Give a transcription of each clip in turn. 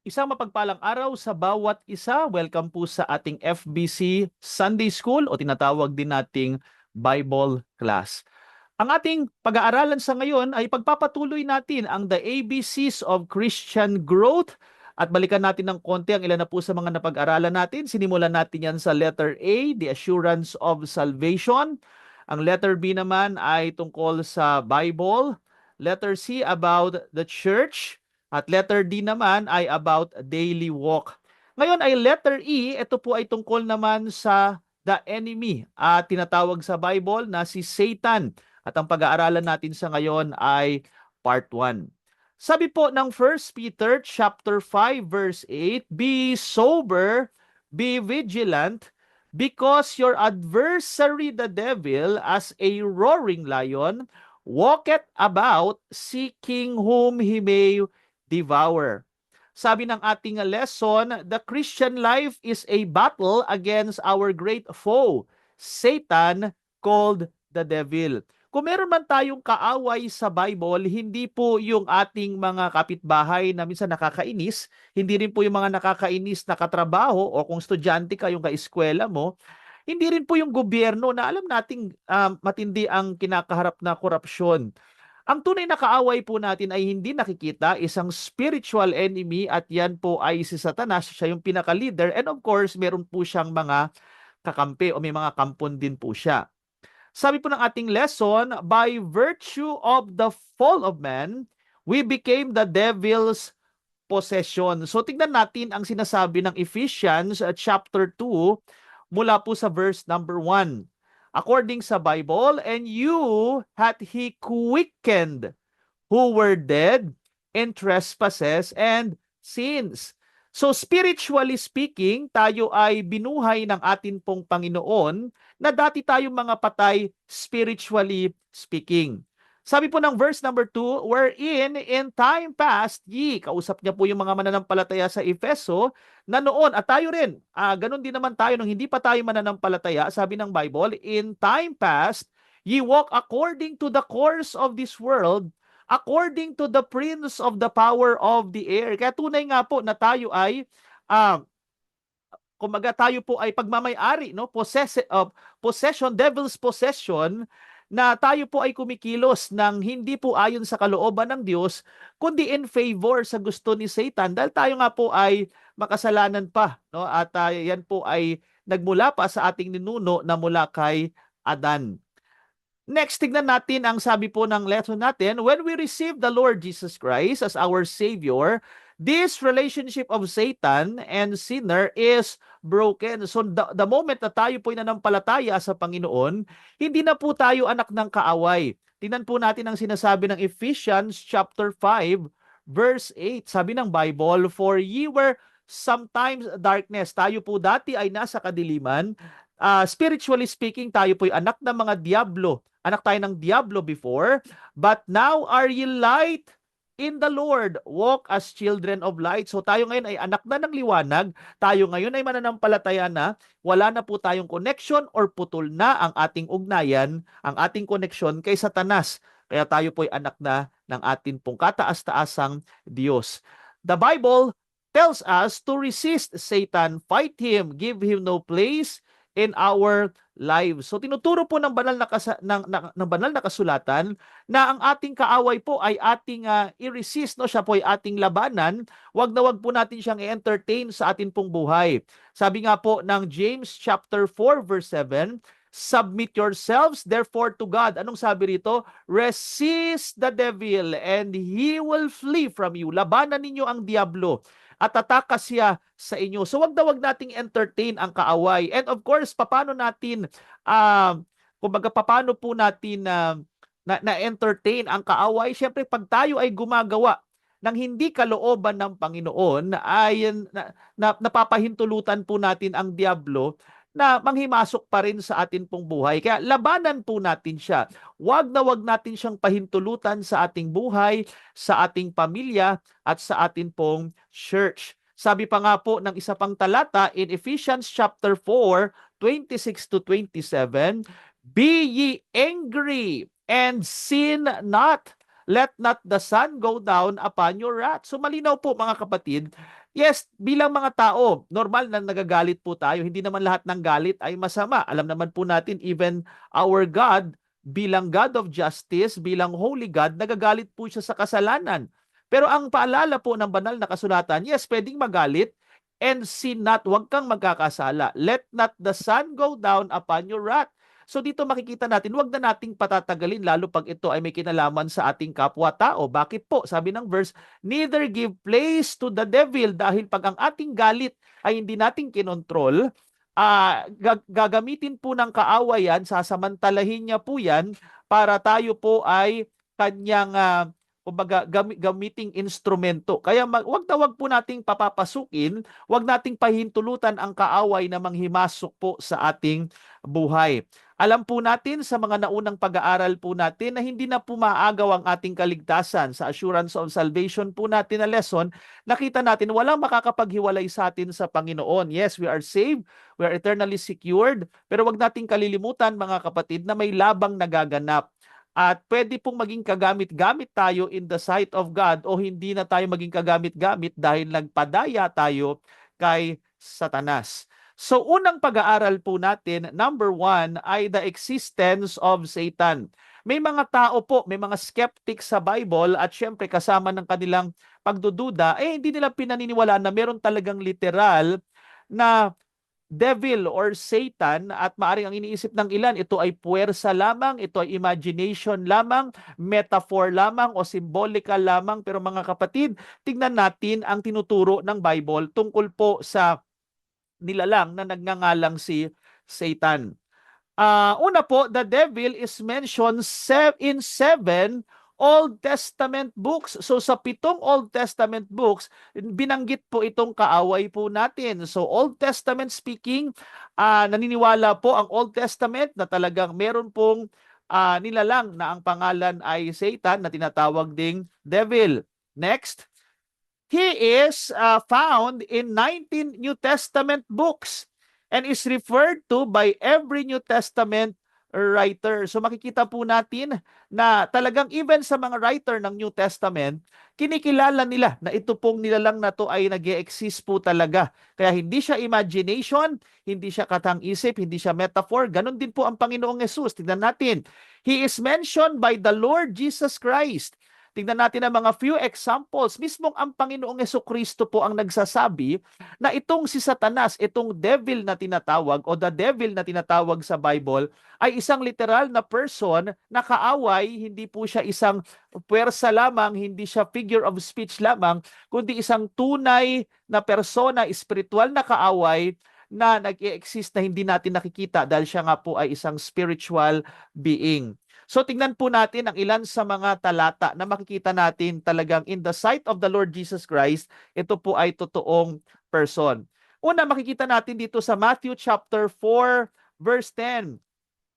Isang mapagpalang araw sa bawat isa. Welcome po sa ating FBC Sunday School o tinatawag din nating Bible class. Ang ating pag-aaralan sa ngayon ay pagpapatuloy natin ang the ABCs of Christian Growth at balikan natin ng konti ang ilan na po sa mga napag-aralan natin. Sinimulan natin yan sa letter A, the assurance of salvation. Ang letter B naman ay tungkol sa Bible. Letter C about the church. At letter D naman ay about daily walk. Ngayon ay letter E, ito po ay tungkol naman sa the enemy at tinatawag sa Bible na si Satan. At ang pag-aaralan natin sa ngayon ay part 1. Sabi po ng 1 Peter chapter 5 verse 8, be sober, be vigilant, because your adversary the devil as a roaring lion walketh about seeking whom he may devour. Sabi ng ating lesson, the Christian life is a battle against our great foe, Satan, called the devil. Kung meron man tayong kaaway sa Bible, hindi po yung ating mga kapitbahay na minsan nakakainis, hindi rin po yung mga nakakainis na katrabaho o kung estudyante ka yung kaeskwela mo, hindi rin po yung gobyerno na alam nating matindi ang kinakaharap na korupsyon. Ang tunay na kaaway po natin ay hindi nakikita, isang spiritual enemy at yan po ay si Satanas, siya yung pinaka-leader and of course meron po siyang mga kakampi o may mga kampon din po siya. Sabi po ng ating lesson, by virtue of the fall of man, we became the devil's possession. So tignan natin ang sinasabi ng Ephesians chapter 2 mula po sa verse number 1. According sa Bible, and you hath he quickened who were dead in trespasses and sins. So spiritually speaking, tayo ay binuhay ng atin pong Panginoon na dati tayong mga patay spiritually speaking. Sabi po ng verse number 2, wherein in time past ye, kausap niya po yung mga mananampalataya sa Efeso, na noon, at tayo rin, ganun din naman tayo nung hindi pa tayo mananampalataya, sabi ng Bible, in time past, ye walk according to the course of this world, according to the prince of the power of the air. Kaya tunay nga po na tayo ay, kumaga tayo po ay pagmamay-ari, no? Possession, devil's possession, na tayo po ay kumikilos ng hindi po ayon sa kalooban ng Diyos, kundi in favor sa gusto ni Satan dahil tayo nga po ay makasalanan pa, no? At yan po ay nagmula pa sa ating ninuno na mula kay Adan. Next, tignan natin ang sabi po ng lesson natin, when we receive the Lord Jesus Christ as our Savior, this relationship of Satan and sinner is broken. So the moment na tayo po ay nanampalataya sa Panginoon, hindi na po tayo anak ng kaaway. Tingnan po natin ang sinasabi ng Ephesians chapter 5 verse 8. Sabi ng Bible, for ye were sometimes darkness. Tayo po dati ay nasa kadiliman. Spiritually speaking, tayo po ay anak ng mga diablo. Anak tayo ng diablo before, but now are ye light in the Lord, walk as children of light. So tayo ngayon ay anak na ng liwanag, tayo ngayon ay mananampalataya na, wala na po tayong connection or putol na ang ating ugnayan, ang ating connection kay Satanas. Kaya tayo po ay anak na ng ating pong kataas-taasang Diyos. The Bible tells us to resist Satan, fight him, give him no place in our lives. So tinuturo po ng banal na kasulatan na ang ating kaaway po ay ating i-resist, no? Siya po ay ating labanan. Wag na wag po natin siyang i-entertain sa atin pong buhay. Sabi nga po ng James chapter 4 verse 7, submit yourselves therefore to God. Anong sabi rito? Resist the devil and he will flee from you. Labanan ninyo ang diablo at tatakas siya sa inyo. So wag na wag nating entertain ang kaaway. And of course, paano natin paano po natin na-entertain ang kaaway? Siyempre, pag tayo ay gumagawa ng hindi kalooban ng Panginoon, ay napapahintulutan po natin ang diablo na manghimasok pa rin sa atin pong buhay. Kaya labanan po natin siya. Wag na wag natin siyang pahintulutan sa ating buhay, sa ating pamilya, at sa atin pong church. Sabi pa nga po ng isa pang talata in Ephesians chapter 4, 26 to 27, be ye angry and sin not. let not the sun go down upon your wrath. So malinaw po mga kapatid, yes, bilang mga tao, normal na nagagalit po tayo. Hindi naman lahat ng galit ay masama. Alam naman po natin, even our God, bilang God of justice, bilang holy God, nagagalit po siya sa kasalanan. Pero ang paalala po ng banal na kasulatan, yes, pwedeng magalit, and sin not, huwag kang magkakasala. Let not the sun go down upon your wrath. So dito makikita natin, huwag na nating patatagalin lalo pag ito ay may kinalaman sa ating kapwa-tao. Bakit po? Sabi ng verse, neither give place to the devil, dahil pag ang ating galit ay hindi nating kinontrol, gagamitin po ng kaawayan, sasamantalahin niya po yan para tayo po ay kanyang kumbaga gamiting instrumento. Kaya wag na wag po nating papapasukin, wag nating pahintulutan ang kaaway na manghimasok po sa ating buhay. Alam po natin sa mga naunang pag-aaral po natin na hindi na po maagaw ang ating kaligtasan. Sa assurance of salvation po natin na lesson, nakita natin walang makakapaghiwalay sa atin sa Panginoon. Yes, we are saved, we are eternally secured, pero wag nating kalilimutan mga kapatid na may labang nagaganap. At pwede pong maging kagamit-gamit tayo in the sight of God o hindi na tayo maging kagamit-gamit dahil nagpadaya tayo kay Satanas. So unang pag-aaral po natin, number 1, ay the existence of Satan. May mga tao po, may mga skeptics sa Bible at syempre kasama ng kanilang pagdududa, hindi nila pinaniniwalaan na meron talagang literal na devil or Satan, at maaring ang iniisip ng ilan, ito ay puwersa lamang, ito ay imagination lamang, metaphor lamang o symbolical lamang. Pero mga kapatid, tingnan natin ang tinuturo ng Bible tungkol po sa nilalang na nagngangalang si Satan. Una po, the devil is mentioned in 7 Old Testament books. So sa 7 Old Testament books, binanggit po itong kaaway po natin. So Old Testament speaking, naniniwala po ang Old Testament na talagang meron pong nilalang na ang pangalan ay Satan na tinatawag ding devil. Next, he is found in 19 New Testament books and is referred to by every New Testament writer. So makikita po natin na talagang even sa mga writer ng New Testament, kinikilala nila na ito pong nilalang na to ay nag-e-exist po talaga. Kaya hindi siya imagination, hindi siya katang-isip, hindi siya metaphor. Ganon din po ang Panginoong Yesus. Tingnan natin. He is mentioned by the Lord Jesus Christ. Tingnan natin ang mga few examples. Mismong ang Panginoong Jesucristo po ang nagsasabi na itong si Satanas, itong devil na tinatawag o the devil na tinatawag sa Bible ay isang literal na person na kaaway, hindi po siya isang puwersa lamang, hindi siya figure of speech lamang, kundi isang tunay na persona, espiritual na kaaway na nag-i-exist na hindi natin nakikita dahil siya nga po ay isang spiritual being. So tingnan po natin ang ilan sa mga talata na makikita natin talagang in the sight of the Lord Jesus Christ, ito po ay totoong person. Una, makikita natin dito sa Matthew chapter 4 verse 10.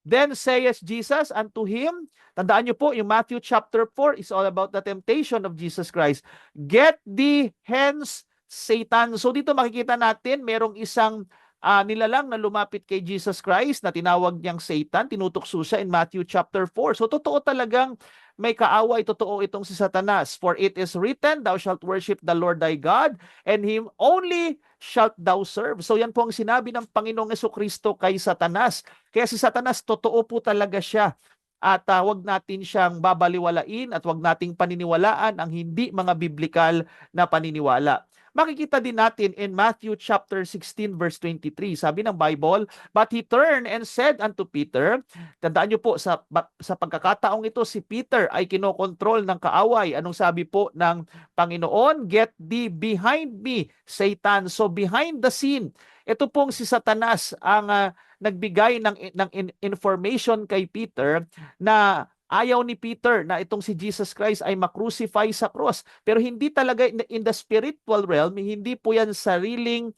Then says Jesus unto him, tandaan niyo po, yung Matthew chapter 4 is all about the temptation of Jesus Christ. Get thee hence, Satan. So dito makikita natin merong isang nilalang na lumapit kay Jesus Christ na tinawag niyang Satan, tinutukso siya in Matthew chapter 4. So totoo talagang may kaaway, totoo itong si Satanas. For it is written, thou shalt worship the Lord thy God, and him only shalt thou serve. So yan po ang sinabi ng Panginoong Jesucristo kay Satanas. Kaya si Satanas, totoo po talaga siya. At wag natin siyang babaliwalain at wag nating paniniwalaan ang hindi mga biblikal na paniniwala. Makikita din natin in Matthew chapter 16 verse 23. Sabi ng Bible, but he turned and said unto Peter, tandaan niyo po sa pagkakataong ito si Peter ay kinokontrol ng kaaway. Anong sabi po ng Panginoon? Get thee behind me, Satan. So behind the scene, ito pong si Satanas ang nagbigay ng information kay Peter na ayaw ni Peter na itong si Jesus Christ ay makrucify sa cross. Pero hindi talaga in the spiritual realm, hindi po yan sariling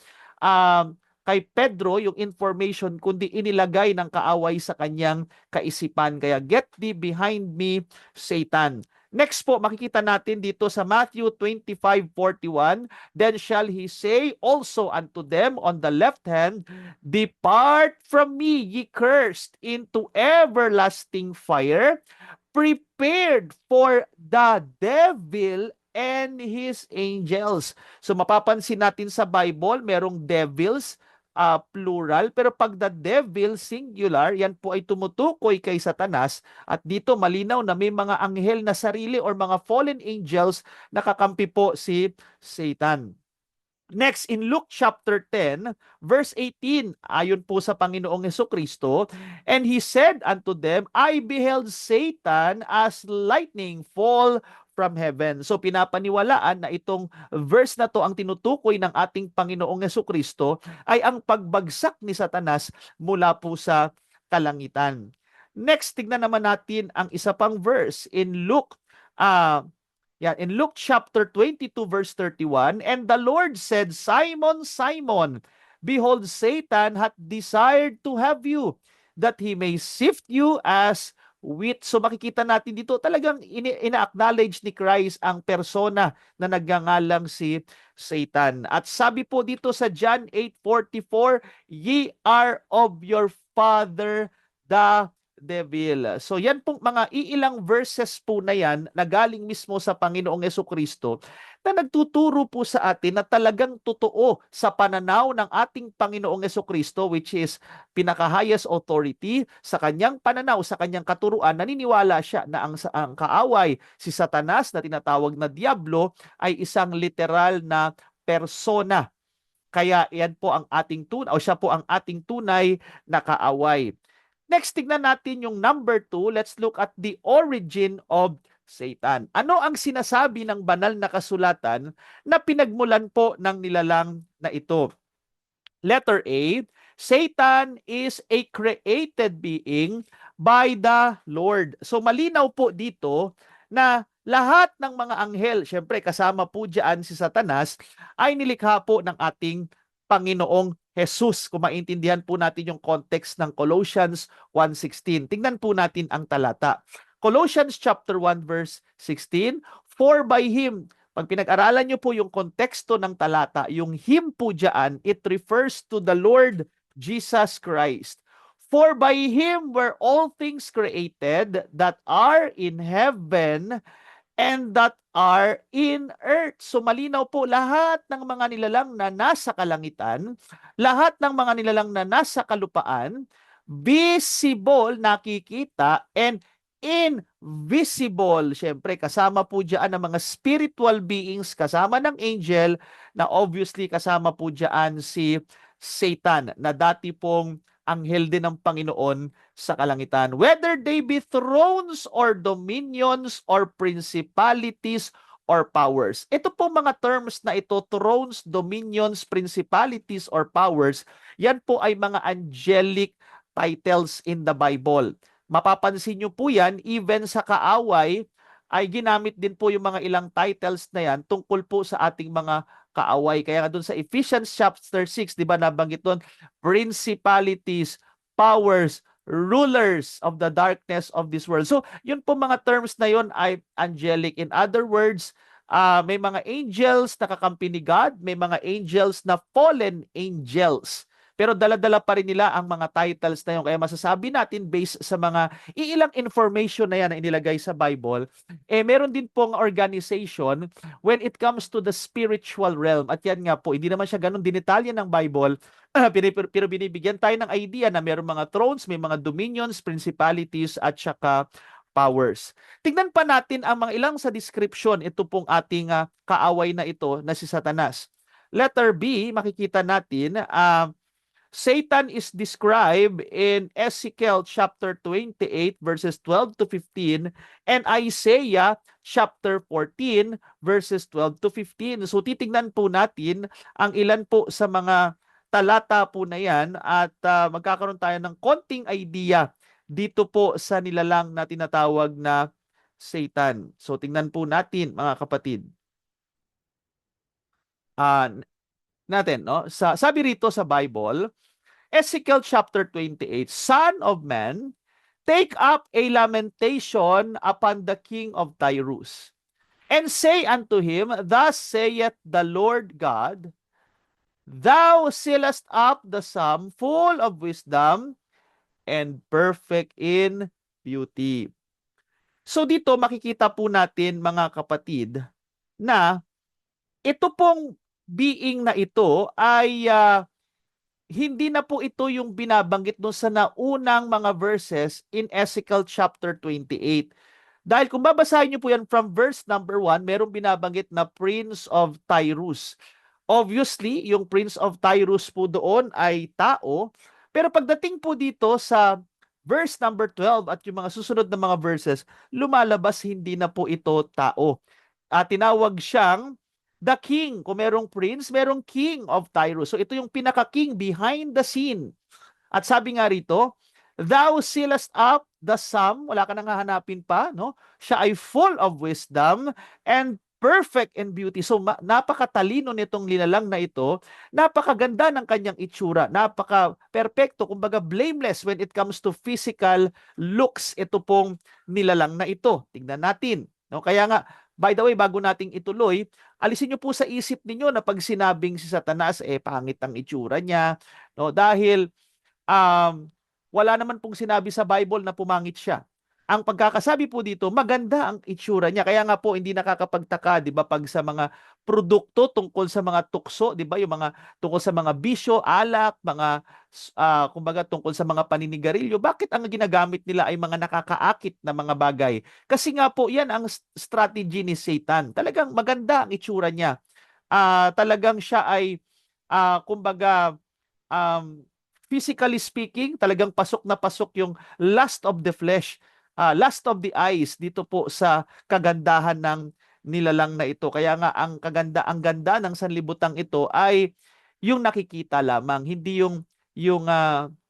kay Pedro yung information, kundi inilagay ng kaaway sa kanyang kaisipan. Kaya get thee behind me, Satan. Next po, makikita natin dito sa Matthew 25:41, then shall he say also unto them on the left hand, depart from me, ye cursed, into everlasting fire, prepared for the devil and his angels. So mapapansin natin sa Bible, merong devils, plural, pero pag the devil, singular, yan po ay tumutukoy kay Satanas, at dito malinaw na may mga anghel na sarili or mga fallen angels na kakampi po si Satan. Next, in Luke chapter 10, verse 18, ayon po sa Panginoong Hesukristo, and he said unto them, I beheld Satan as lightning fall from heaven. So pinapaniwalaan na itong verse na to, ang tinutukoy ng ating Panginoong Hesukristo, ay ang pagbagsak ni Satanas mula po sa kalangitan. Next, tignan naman natin ang isa pang verse in Luke in Luke chapter 22 verse 31, and the Lord said, Simon, Simon, behold, Satan hath desired to have you, that he may sift you as wheat. So makikita natin dito, talagang ina-acknowledge ni Christ ang persona na nagngangalang si Satan. At sabi po dito sa John 8:44, ye are of your father the devil. So yan pong mga iilang verses po na yan na galing mismo sa Panginoong Hesukristo na nagtuturo po sa atin na talagang totoo sa pananaw ng ating Panginoong Hesukristo, which is pinaka-highest authority, sa kanyang pananaw, sa kanyang katuruan, naniniwala siya na ang kaaway, si Satanas na tinatawag na Diablo, ay isang literal na persona. Kaya yan po ang ating tunay, o siya po ang ating tunay na kaaway. Next, tignan natin yung number 2. Let's look at the origin of Satan. Ano ang sinasabi ng banal na kasulatan na pinagmulan po ng nilalang na ito? Letter A, Satan is a created being by the Lord. So malinaw po dito na lahat ng mga anghel, syempre kasama po diyan si Satanas, ay nilikha po ng ating Panginoong Jesus. Kung maintindihan po natin yung context ng Colossians 1:16. Tingnan po natin ang talata. Colossians chapter 1 verse 16, for by him, pag pinag-aralan nyo po yung konteksto ng talata, yung him po dyan, it refers to the Lord Jesus Christ. For by him were all things created that are in heaven and that are in earth. So malinaw po, lahat ng mga nilalang na nasa kalangitan, lahat ng mga nilalang na nasa kalupaan, visible, nakikita, and invisible. Siyempre, kasama po dyan ang mga spiritual beings, kasama ng angel, na obviously kasama po dyan si Satan, na dati pong anghel din ng Panginoon sa kalangitan. Whether they be thrones or dominions or principalities or powers. Ito po mga terms na ito, thrones, dominions, principalities or powers, yan po ay mga angelic titles in the Bible. Mapapansin nyo po yan, even sa kaaway, ay ginamit din po yung mga ilang titles na yan tungkol po sa ating mga kaaway. Kaya nga doon sa Ephesians chapter 6, di ba nabanggit doon, principalities, powers, rulers of the darkness of this world. So, yun po mga terms na yun ay angelic. In other words, may mga angels na kakampi ni God, may mga angels na fallen angels. Pero dala-dala pa rin nila ang mga titles na yun. Kaya masasabi natin, based sa mga iilang information na yan na inilagay sa Bible, meron din pong organization when it comes to the spiritual realm. At yan nga po, hindi naman siya ganun dinetalye ng Bible, pero binibigyan tayo ng idea na meron mga thrones, may mga dominions, principalities, at saka powers. Tignan pa natin ang mga ilang sa description, ito pong ating kaaway na ito na si Satanas. Letter B, makikita natin, Satan is described in Ezekiel chapter 28 verses 12 to 15 and Isaiah chapter 14 verses 12 to 15. So titingnan po natin ang ilan po sa mga talata po na yan at magkakaroon tayo ng konting idea dito po sa nilalang na tinatawag na Satan. So tingnan po natin mga kapatid. No? Sabi rito sa Bible, Ezekiel chapter 28, Son of man, take up a lamentation upon the king of Tyrus, and say unto him, Thus saith the Lord God, Thou sealest up the sum full of wisdom and perfect in beauty. So dito makikita po natin mga kapatid na ito pong being na ito ay hindi na po ito yung binabanggit doon sa naunang mga verses in Ezekiel chapter 28. Dahil kung babasahin niyo po yan from verse number 1, merong binabanggit na Prince of Tyrus. Obviously, yung Prince of Tyrus po doon ay tao, pero pagdating po dito sa verse number 12 at yung mga susunod na mga verses, lumalabas hindi na po ito tao. Tinawag siyang the king. Kung merong prince, merong king of Tyrus. So ito yung pinaka-king behind the scene. At sabi nga rito, thou sealest up the sum, wala ka nang hahanapin pa, no? Siya ay full of wisdom and perfect in beauty. So napakatalino nitong linalang na ito, napakaganda ng kanyang itsura, napaka-perpekto, kumbaga blameless when it comes to physical looks ito pong nilalang na ito. Tingnan natin. No? Kaya nga, by the way, bago nating ituloy, alisin niyo po sa isip ninyo na pag sinabing si Satanas, pangit ang itsura niya, no? Dahil wala naman pong sinabi sa Bible na pumangit siya. Ang pagkakasabi po dito, maganda ang itsura niya. Kaya nga po, hindi nakakapagtaka, di ba, pag sa mga produkto tungkol sa mga tukso, di ba, yung mga tungkol sa mga bisyo, alak, mga, kumbaga, tungkol sa mga paninigarilyo, bakit ang ginagamit nila ay mga nakakaakit na mga bagay? Kasi nga po, yan ang strategy ni Satan. Talagang maganda ang itsura niya. Talagang siya ay, kumbaga, um, physically speaking, talagang pasok na pasok yung lust of the flesh, lust of the eyes dito po sa kagandahan ng nilalang na ito. Kaya nga ang ganda ng sanlibutang ito ay yung nakikita lamang, hindi yung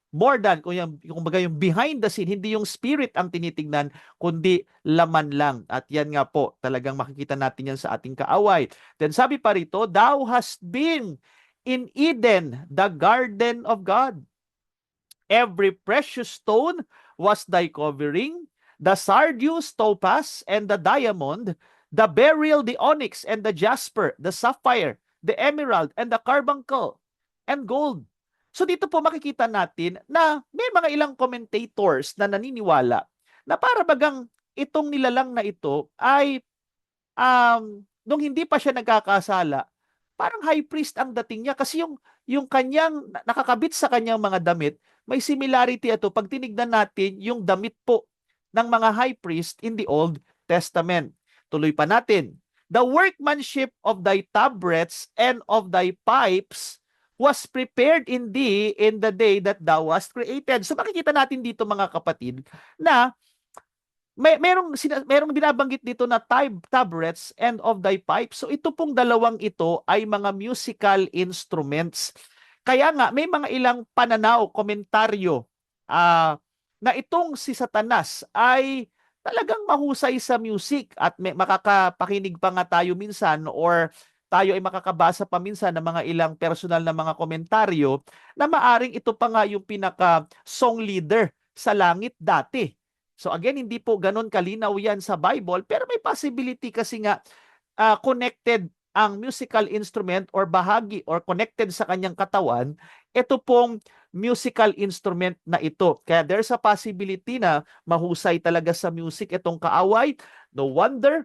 more than kumbaga yung behind the scene, hindi yung spirit ang tinitingnan kundi laman lang. At yan nga po, talagang makikita natin yan sa ating kaaway. Then sabi pa rito, thou hast been in Eden, the garden of God. Every precious stone was thy covering, the sardius, topaz, and the diamond, the beryl, the onyx, and the jasper, the sapphire, the emerald, and the carbuncle, and gold. So dito po makikita natin na may mga ilang commentators na naniniwala na para bagang itong nilalang na ito ay nung hindi pa siya nagkakasala, parang high priest ang dating niya kasi yung kanyang nakakabit sa kanyang mga damit, may similarity ito pag tinignan natin yung damit po ng mga high priest in the Old Testament. Tuloy pa natin. The workmanship of thy tabrets and of thy pipes was prepared in thee in the day that thou wast created. So makikita natin dito mga kapatid na merong binabanggit dito na tabrets and of thy pipes. So ito pong dalawang ito ay mga musical instruments. Kaya nga may mga ilang pananaw, komentaryo na itong si Satanas ay talagang mahusay sa music at makakapakinig pa nga tayo minsan or tayo ay makakabasa pa minsan ng mga ilang personal na mga komentaryo na maaring ito pa nga yung pinaka song leader sa langit dati. So again, hindi po ganun kalinaw yan sa Bible, pero may possibility kasi nga connected ang musical instrument or bahagi or connected sa kanyang katawan, ito pong musical instrument na ito. Kaya there's a possibility na mahusay talaga sa music itong kaaway. No wonder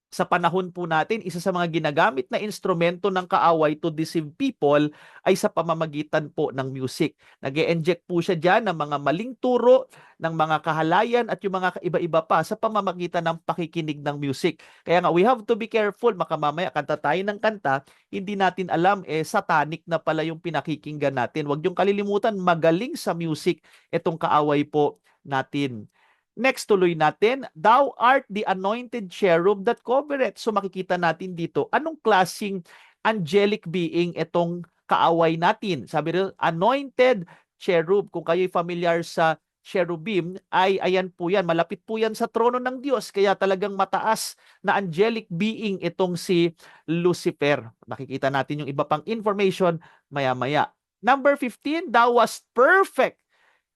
sa panahon po natin, isa sa mga ginagamit na instrumento ng kaaway to deceive people ay sa pamamagitan po ng music. Nag-e-inject po siya dyan ng mga maling turo, ng mga kahalayan at yung mga iba-iba pa sa pamamagitan ng pakikinig ng music. Kaya nga, we have to be careful. Makamamaya, kanta tayo ng kanta, hindi natin alam, satanic na pala yung pinakikinggan natin. Huwag yung kalilimutan, magaling sa music itong kaaway po natin. Next, tuloy natin, thou art the anointed cherub that covereth. So makikita natin dito, anong klaseng angelic being itong kaaway natin? Sabi rin, anointed cherub. Kung kayo'y familiar sa cherubim, ay ayan po yan, malapit po yan sa trono ng Diyos. Kaya talagang mataas na angelic being itong si Lucifer. Makikita natin yung iba pang information maya-maya. Number 15, thou wast perfect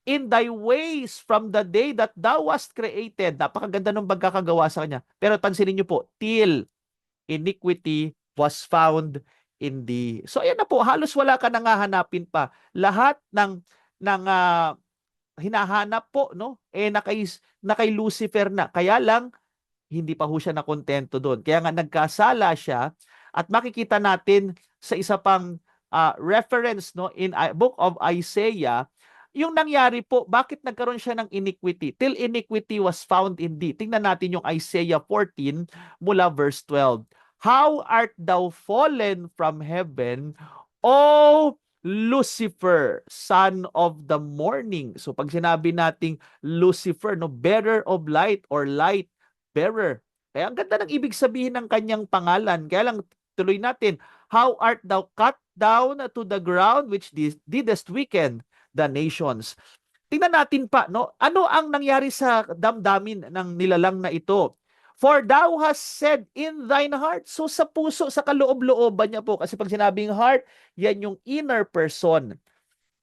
in thy ways from the day that thou wast created. Napakaganda ng pagkakagawa sa kanya. Pero pansinin niyo po, till iniquity was found in thee. So ayan na po, halos wala ka nang hahanapin pa. Lahat ng hinahanap po, no? Na kay Lucifer na. Kaya lang hindi pa ho siya nakontento doon. Kaya nga nagkasala siya at makikita natin sa isa pang reference, no, in book of Isaiah, yung nangyari po, bakit nagkaroon siya ng iniquity? Till iniquity was found in thee. Tingnan natin yung Isaiah 14 mula verse 12. How art thou fallen from heaven, O Lucifer, son of the morning. So pag sinabi nating Lucifer, no, bearer of light or light bearer. Kaya ang ganda ng ibig sabihin ng kanyang pangalan. Kaya lang tuloy natin, how art thou cut down to the ground which didst weaken the nations. Tingnan natin pa, no? Ano ang nangyari sa damdamin ng nilalang na ito? For thou hast said in thine heart. So sa puso, sa kaloob-looban niya po. Kasi pag sinabing heart, yan yung inner person.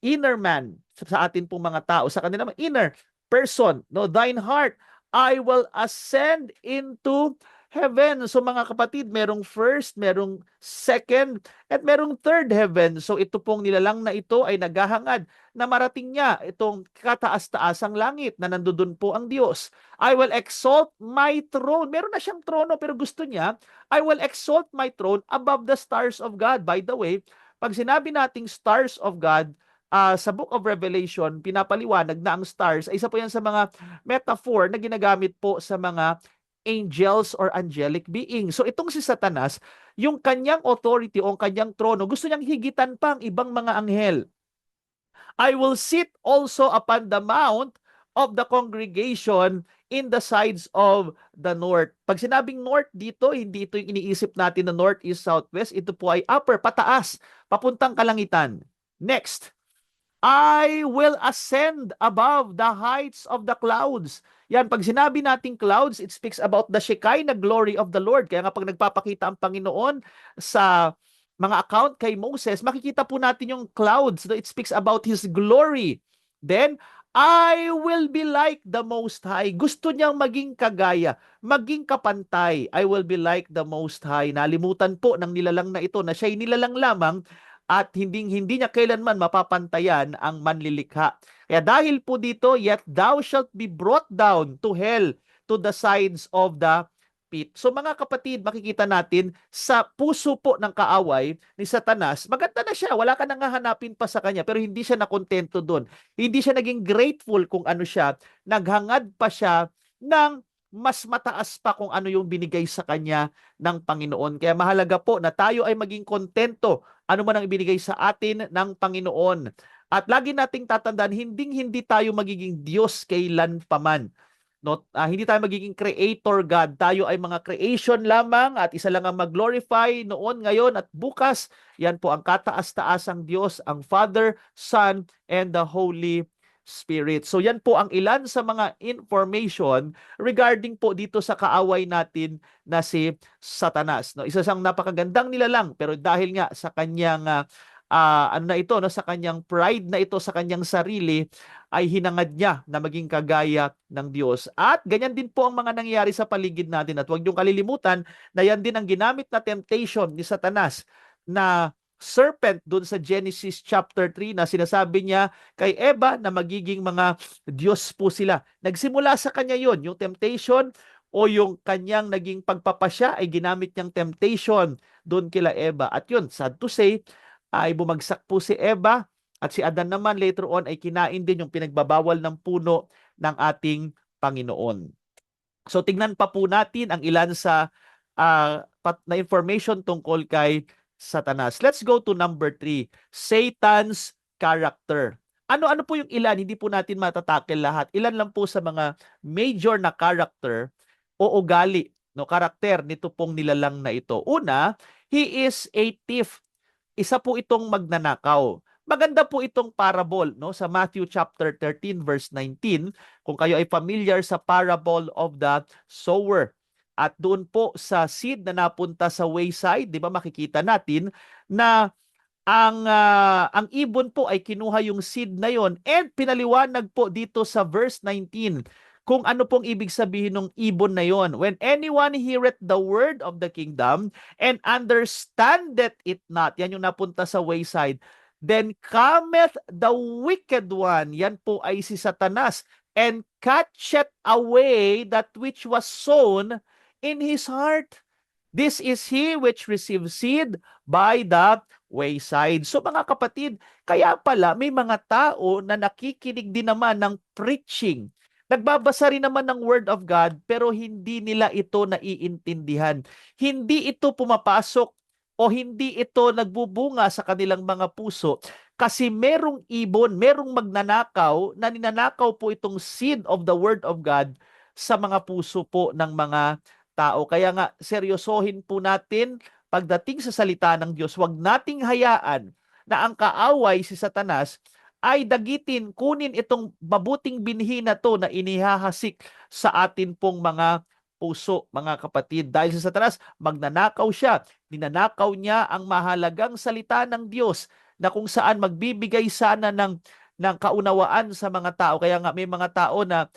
Inner man. Sa atin pong mga tao. Sa kanila, inner person. No, thine heart. I will ascend into heaven. So mga kapatid, merong first, merong second, at merong third heaven. So ito pong nilalang na ito ay naghahangad na marating niya itong kataas-taasang langit na nandoon po ang Diyos. I will exalt my throne. Meron na siyang trono pero gusto niya, I will exalt my throne above the stars of God. By the way, pag sinabi nating stars of God, sa Book of Revelation, pinapaliwanag na ang stars ay isa po yan sa mga metaphor na ginagamit po sa mga angels or angelic beings. So itong si Satanas, yung kanyang authority o kanyang trono, gusto niyang higitan pa ang ibang mga anghel. I will sit also upon the mount of the congregation in the sides of the north. Pag sinabing north dito, hindi ito yung iniisip natin na north, east, southwest. Ito po ay upper, pataas, papuntang kalangitan. Next, I will ascend above the heights of the clouds. Yan, pag sinabi nating clouds, it speaks about the Shekinah glory of the Lord. Kaya nga pag nagpapakita ang Panginoon sa mga account kay Moses, makikita po natin yung clouds. It speaks about His glory. Then, I will be like the Most High. Gusto niyang maging kagaya, maging kapantay. I will be like the Most High. Nalimutan po ng nilalang na ito na siya'y nilalang lamang at hindi niya kailanman mapapantayan ang manlilikha. Kaya dahil po dito, yet thou shalt be brought down to hell, to the sides of the pit. So mga kapatid, makikita natin sa puso po ng kaaway ni Satanas, maganda na siya, wala ka nang hahanapin pa sa kanya, pero hindi siya nakontento doon. Hindi siya naging grateful kung ano siya, naghangad pa siya ng mas mataas pa kung ano yung binigay sa kanya ng Panginoon. Kaya mahalaga po na tayo ay maging kontento ano man ang ibinigay sa atin ng Panginoon. At lagi nating tatandaan, hindi tayo magiging Diyos kailan paman. No, hindi tayo magiging creator God. Tayo ay mga creation lamang at isa lang ang mag-glorify noon, ngayon at bukas. Yan po ang kataas-taasang Diyos, ang Father, Son, and the Holy Spirit. So yan po ang ilan sa mga information regarding po dito sa kaaway natin na si Satanas. No, isa siyang napakagandang nilalang pero dahil nga sa kanyang ano na ito, no, sa kanyang pride na ito sa kanyang sarili, ay hinangad niya na maging kagaya ng Diyos. At ganyan din po ang mga nangyayari sa paligid natin. At huwag niyong kalilimutan na yan din ang ginamit na temptation ni Satanas na serpent doon sa Genesis chapter 3 na sinasabi niya kay Eva na magiging mga Diyos po sila. Nagsimula sa kanya yon, yung temptation o yung kanyang naging pagpapasya ay ginamit niyang temptation doon kila Eva. At yun, sad to say, ay bumagsak po si Eva at si Adan naman later on ay kinain din yung pinagbabawal ng puno ng ating Panginoon. So tingnan pa po natin ang ilan sa na information tungkol kay Satanas. Let's go to number 3, Satan's character. Ano po yung ilan? Hindi po natin matatakel lahat. Ilan lang po sa mga major na character o ugali, no, karakter nito pong nilalang na ito. Una, he is a thief. Isa po itong magnanakaw. Maganda po itong parable, no, sa Matthew chapter 13 verse 19. Kung kayo ay familiar sa parable of the sower. At doon po sa seed na napunta sa wayside, 'di ba, makikita natin na ang ibon po ay kinuha yung seed na yon and pinaliwanag po dito sa verse 19 kung ano pong ibig sabihin ng ibon na yon. When anyone heareth the word of the kingdom and understandeth it not, yan yung napunta sa wayside, Then cometh the wicked one, yan po ay si Satanas, and catcheth away that which was sown in his heart. This is he which receives seed by the wayside. So mga kapatid, kaya pala may mga tao na nakikinig din naman ng preaching. Nagbabasa rin naman ng Word of God pero hindi nila ito naiintindihan. Hindi ito pumapasok o hindi ito nagbubunga sa kanilang mga puso kasi merong ibon, merong magnanakaw na ninanakaw po itong seed of the Word of God sa mga puso po ng mga tao. Kaya nga, seryosohin po natin pagdating sa salita ng Diyos. Huwag nating hayaan na ang kaaway si Satanas ay dagitin, kunin itong mabuting binhi na to na inihahasik sa atin pong mga puso, mga kapatid. Dahil sa Satanas, magnanakaw siya. Ninanakaw niya ang mahalagang salita ng Diyos na kung saan magbibigay sana ng kaunawaan sa mga tao. Kaya nga may mga tao na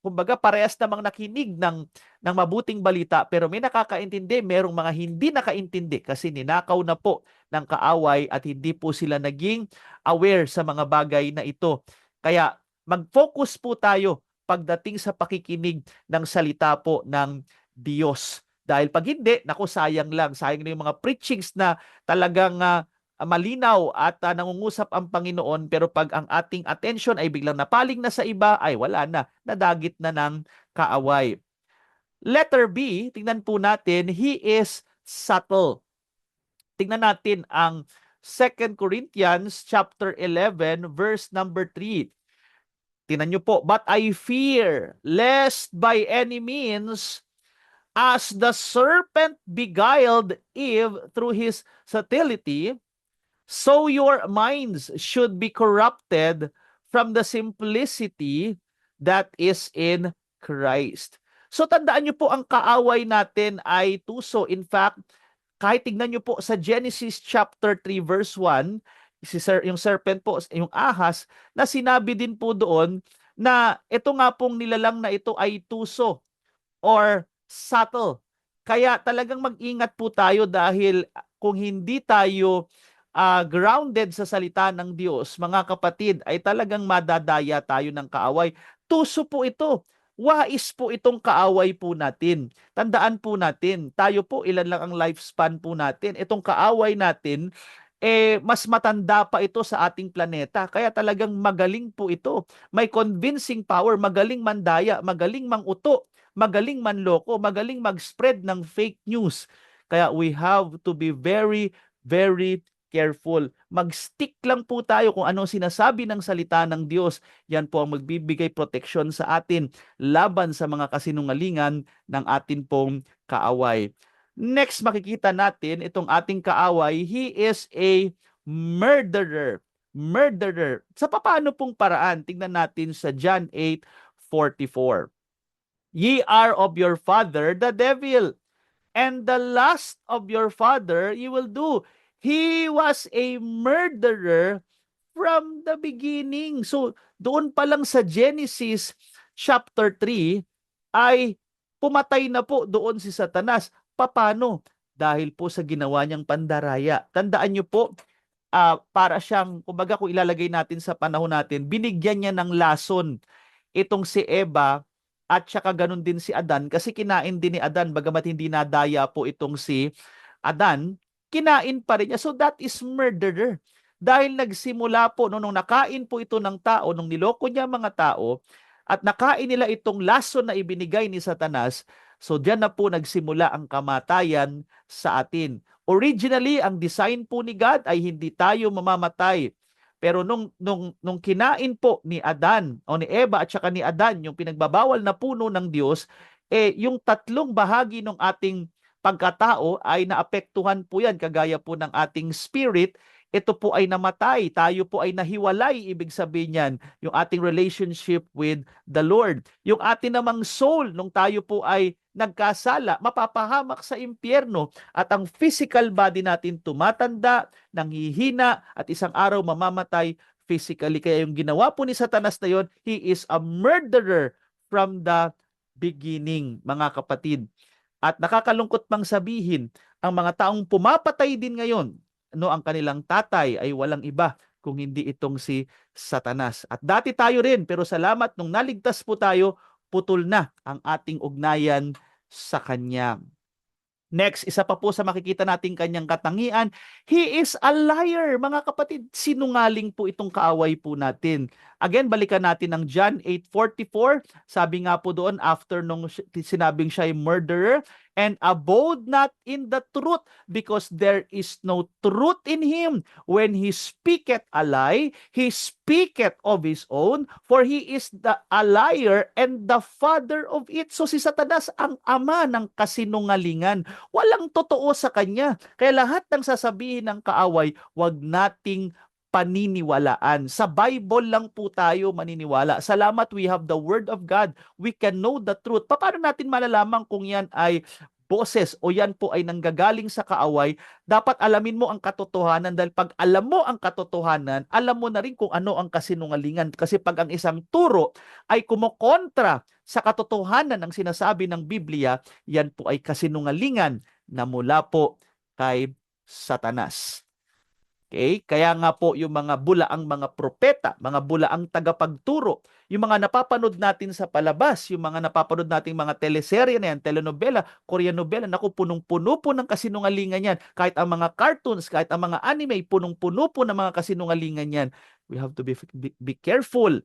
kumbaga parehas namang nakinig ng mabuting balita pero may nakakaintindi, merong mga hindi nakaintindi kasi ninakaw na po ng kaaway at hindi po sila naging aware sa mga bagay na ito. Kaya mag-focus po tayo pagdating sa pakikinig ng salita po ng Diyos. Dahil pag hindi, naku, sayang lang. Sayang na yung mga preachings na talagang malinaw at nangungusap ang Panginoon, pero pag ang ating attention ay biglang napaling na sa iba, ay wala na, nadagit na ng kaaway. Letter B, tingnan po natin, he is subtle. Tingnan natin ang 2 Corinthians chapter 11 verse number 3. Tingnan nyo po, but I fear lest by any means as the serpent beguiled Eve through his subtlety, so your minds should be corrupted from the simplicity that is in Christ. So tandaan nyo po, ang kaaway natin ay tuso. In fact, kahit tignan nyo po sa Genesis chapter 3 verse 1, yung serpent po, yung ahas, na sinabi din po doon na ito nga pong nilalang na ito ay tuso or subtle. Kaya talagang mag-ingat po tayo dahil kung hindi tayo grounded sa salita ng Diyos, mga kapatid, ay talagang madadaya tayo ng kaaway. Tuso po ito. Wais po itong kaaway po natin. Tandaan po natin, tayo po, ilan lang ang lifespan po natin. Itong kaaway natin, mas matanda pa ito sa ating planeta. Kaya talagang magaling po ito. May convincing power, magaling mandaya, magaling manguto, magaling manloko, magaling mag-spread ng fake news. Kaya we have to be very, very careful. Mag-stick lang po tayo kung anong sinasabi ng salita ng Diyos. Yan po ang magbibigay proteksyon sa atin laban sa mga kasinungalingan ng atin pong kaaway. Next, makikita natin itong ating kaaway, he is a murderer. Murderer. Sa paano pong paraan? Tingnan natin sa John 8:44. Ye are of your father the devil, and the lust of your father you will do. He was a murderer from the beginning. So, doon pa lang sa Genesis chapter 3, ay pumatay na po doon si Satanas. Paano? Dahil po sa ginawa niyang pandaraya. Tandaan niyo po, para siyang, kumbaga kung ilalagay natin sa panahon natin, binigyan niya ng lason itong si Eva at saka ganun din si Adan kasi kinain din ni Adan bagamat hindi nadaya po itong si Adan, kinain pa rin niya. So that is murderer. Dahil nagsimula po nung nakain po ito ng tao, nung niloko niya mga tao, at nakain nila itong lason na ibinigay ni Satanas, so diyan na po nagsimula ang kamatayan sa atin. Originally, ang design po ni God ay hindi tayo mamamatay. Pero nung kinain po ni Adan o ni Eva at saka ni Adan yung pinagbabawal na puno ng Diyos, yung tatlong bahagi ng ating pagkatao ay naapektuhan po yan, kagaya po ng ating spirit, ito po ay namatay, tayo po ay nahiwalay, ibig sabihin yan, yung ating relationship with the Lord. Yung ating namang soul, nung tayo po ay nagkasala, mapapahamak sa impyerno, at ang physical body natin tumatanda, nanghihina, at isang araw mamamatay physically. Kaya yung ginawa po ni Satanas na yun, he is a murderer from the beginning, mga kapatid. At nakakalungkot pang sabihin, ang mga taong pumapatay din ngayon, ang kanilang tatay ay walang iba kung hindi itong si Satanas. At dati tayo rin, pero salamat nung naligtas po tayo, putol na ang ating ugnayan sa kanya. Next, isa pa po sa makikita nating kanyang katangian, he is a liar. Mga kapatid, sinungaling po itong kaaway po natin. Again, balikan natin ng John 8:44. Sabi nga po doon, after nung sinabing siya ay murderer, and abode not in the truth, because there is no truth in him. When he speaketh a lie, he speaketh of his own, for he is a liar and the father of it. So si Satanas ang ama ng kasinungalingan. Walang totoo sa kanya. Kaya lahat ng sasabihin ng kaaway, wag nating paniniwalaan. Sa Bible lang po tayo maniniwala. Salamat, we have the Word of God. We can know the truth. Paano natin malalaman kung yan ay boses o yan po ay nanggagaling sa kaaway? Dapat alamin mo ang katotohanan, dahil pag alam mo ang katotohanan, alam mo na rin kung ano ang kasinungalingan. Kasi pag ang isang turo ay kumokontra sa katotohanan ng sinasabi ng Biblia, yan po ay kasinungalingan na mula po kay Satanas. Okay? Kaya nga po yung mga bulaang mga propeta, mga bulaang tagapagturo, yung mga napapanood natin sa palabas, yung mga napapanood nating mga teleserye na yan, telenovela, Korean novela, naku, punong-puno po ng kasinungalingan yan. Kahit ang mga cartoons, kahit ang mga anime, punong-puno po ng mga kasinungalingan yan. We have to be careful.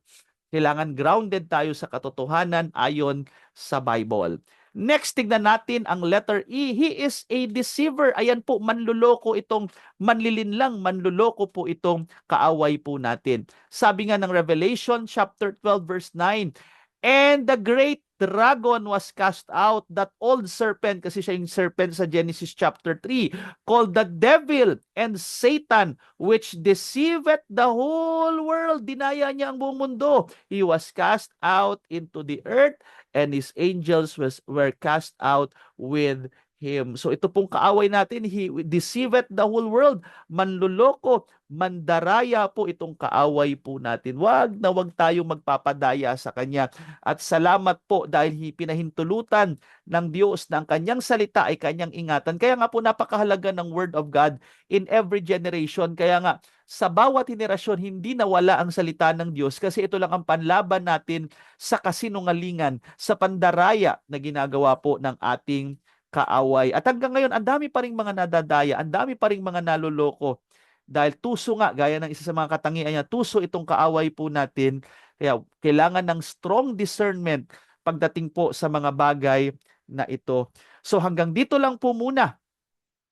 Kailangan grounded tayo sa katotohanan ayon sa Bible. Next, tignan natin ang letter E. He is a deceiver. Ayan po, manluloko itong, manlilinlang, manluloko po itong kaaway po natin. Sabi nga ng Revelation chapter 12 verse 9, and the great dragon was cast out, that old serpent, kasi siya yung serpent sa Genesis chapter 3, called the devil and Satan, which deceiveth the whole world. Dinaya niya ang buong mundo. He was cast out into the earth, and his angels were cast out with him. So ito pong kaaway natin, he deceiveth the whole world. Manluloko, mandaraya po itong kaaway po natin. Wag na wag tayong magpapadaya sa kanya. At salamat po dahil pinahintulutan ng Diyos na ang kanyang salita ay kanyang ingatan. Kaya nga po napakahalaga ng Word of God in every generation. Kaya nga sa bawat henerasyon, hindi nawala ang salita ng Diyos, kasi ito lang ang panlaban natin sa kasinungalingan, sa pandaraya na ginagawa po ng ating kaaway. At hanggang ngayon, ang dami pa ring mga nadadaya, ang dami pa ring mga naloloko. Dahil tuso nga, gaya ng isa sa mga katangian niya, tuso itong kaaway po natin. Kaya kailangan ng strong discernment pagdating po sa mga bagay na ito. So hanggang dito lang po muna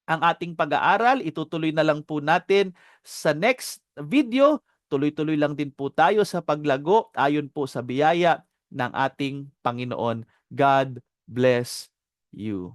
ang ating pag-aaral. Itutuloy na lang po natin sa next video. Tuloy-tuloy lang din po tayo sa paglago ayon po sa biyaya ng ating Panginoon. God bless you.